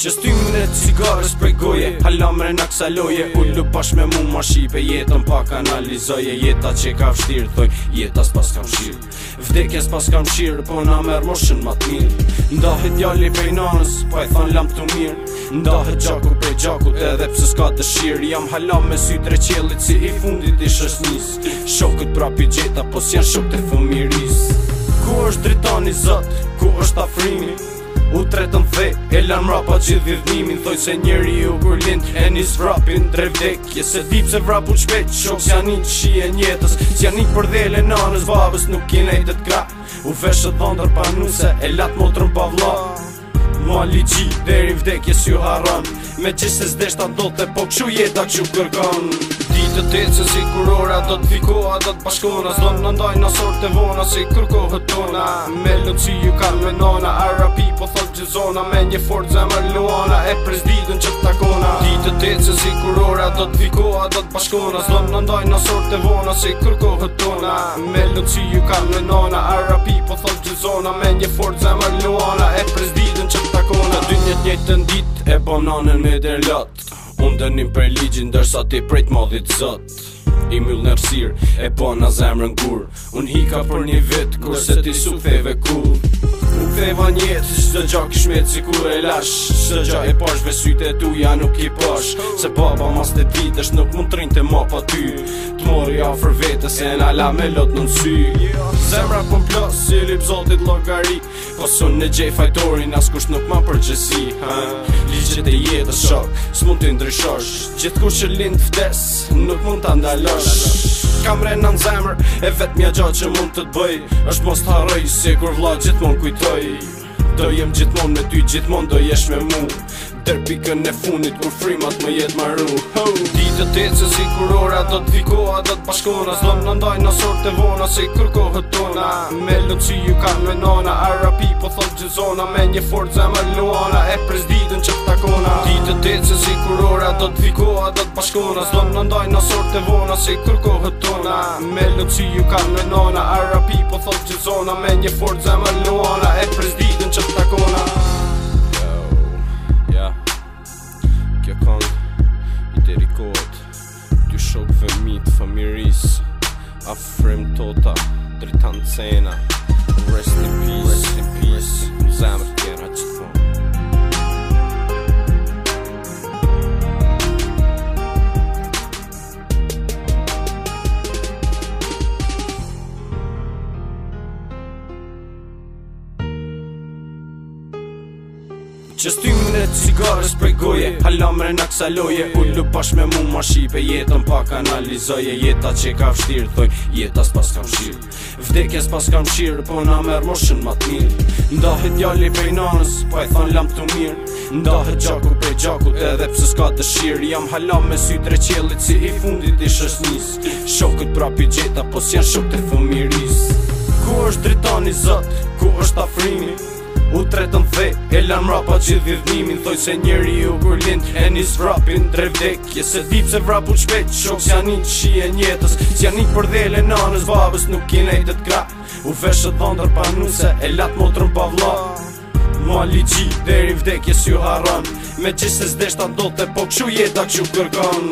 Qëstymin e cigarës prej goje, halamre në kësaloje. Ullu bash me mu ma shipe, jetën pak analizoje. Jeta që ka vështirë, thoj, jeta s'pas kam shirë. Vdekja s'pas kam shirë, po na merë moshën ma t'mirë. Ndahet djalli prej nanës, pa i than lam të mirë. Ndahet gjaku prej gjakut, edhe pse s'ka dëshirë. Jam halam me sy tre qelit, si i fundit i shëshnis. Shokët prapi gjeta, po s'jan shok të fëmiris. Ku është dritani zot, ku është afrimi? U tretën the, e lan mrapa që dhidhnimin. Thoj se njeri u kur lind, e nis vrapin dre vdekje. Se dip se vrapu shpet, shok s'janin që shien jetës. S'janin për dhele nanës, babës nuk kinejtet kra. U veshët dhondër pa nuse, e lat motrën pa vla. Mua ligji, deri vdekje s'ju haran. Me qështë se s'deshta ndote, po këshu jeta këshu kërkan. Ditët e që si kurora, do t'fikoha, do t'bashkona. S'do në ndaj në sort e vona, si kërkohët tona. Me lëci ju kanë me nona, arapi po thot gjizona. Me një fort zemër luana, e pres ditën që t'takona. Ditët e që si kurora, do t'fikoha, do t'bashkona. S'do në ndaj në sort e vona, si kërkohët tona. Me lëci ju kanë me nona, arapi po thot gjizona. Me një fort zemër luana, e pres ditën që t'takona. Dynjet njëtën dit, e po nanën me derlat. Unë dënim për ligjin, dërsa ti prejt madhit zot. I myll në rësir, e po na zemrën gur. Unë hika për një vit, kurse ti su ktheve kur. U ktheva njetë, çdo gja kishmet si kur e lash. Çdo gja e pash sytë e tuja nuk i pash. Se baba mas të ditësh nuk mund t'rinte ma pa ty. T'mori afër vetës, e n'ala me lot në sy. Zemra pën plas, si lip zotit llogari. Po sun në gjej fajtorin, askush nuk ma përgjësi. Ligjet e jetës shok, s'mund t'i ndryshosh. Gjithkush që lind vdes, nuk mund t'a ndalosh. Kam rena në zemër, e vetmja gjatë që mund të t'bëj është mos t'harroj, se kur vlla gjithmon kujtoj. Do jem gjithmon me ty, gjithmon do jesh me mu. Der pikën e funit kur frimat më jet maru. Ditët e që si kurora, do t'fikoha, do t'bashkona. S'do në ndaj në sort e vona, si kërkohët tona. Me lëci ju kanë me nona, arapi po thot gjizona. Me një fort zemër luana, e pres ditën që t'takona. Ditët e që si kurora, do t'fikoha, do t'bashkona. S'do në ndaj në sort e vona, si kërkohët tona. Me lëci ju kanë me nona, arapi po thot gjizona. Me një fort zemër luana, e pres ditën që t'takona. Kjo këngë i dedikohet dy shokëve mi të fëmiris. Afrim tota, dritan cena. Rest in peace, në zemër tjera që t'fon. Qëstymin e cigarës prej goje, halamre në kësaloje. Ullu bash me mu ma shipe, jetën pak analizoje. Jeta që ka vështirë, thoj, jeta s'pas kam shirë. Vdekja s'pas kam shirë, po na merë moshën ma t'mirë. Ndahet djalli prej nanës, pa i than lam të mirë. Ndahet gjaku prej gjakut, edhe pse s'ka dëshirë. Jam halam me sy tre qelit, si i fundit i shëshnis. Shokët prapi gjeta, po s'jan shok të fëmiris. Ku është dritani zot, ku është afrimi? U tretën the, e lan mrapa që dhidhnimin. Thoj se njeri u kur lind, e nis vrapin dre vdekje. Se dip se vrapu shpet, shok s'janin që shien jetës. S'janin për dhele nanës, babës nuk kinejtet kra. U veshët dhondër pa nuse, e lat motrën pa vla. Mua ligji, deri vdekje s'ju haran. Me qështë se s'deshta ndote, po këshu jeta këshu kërkan.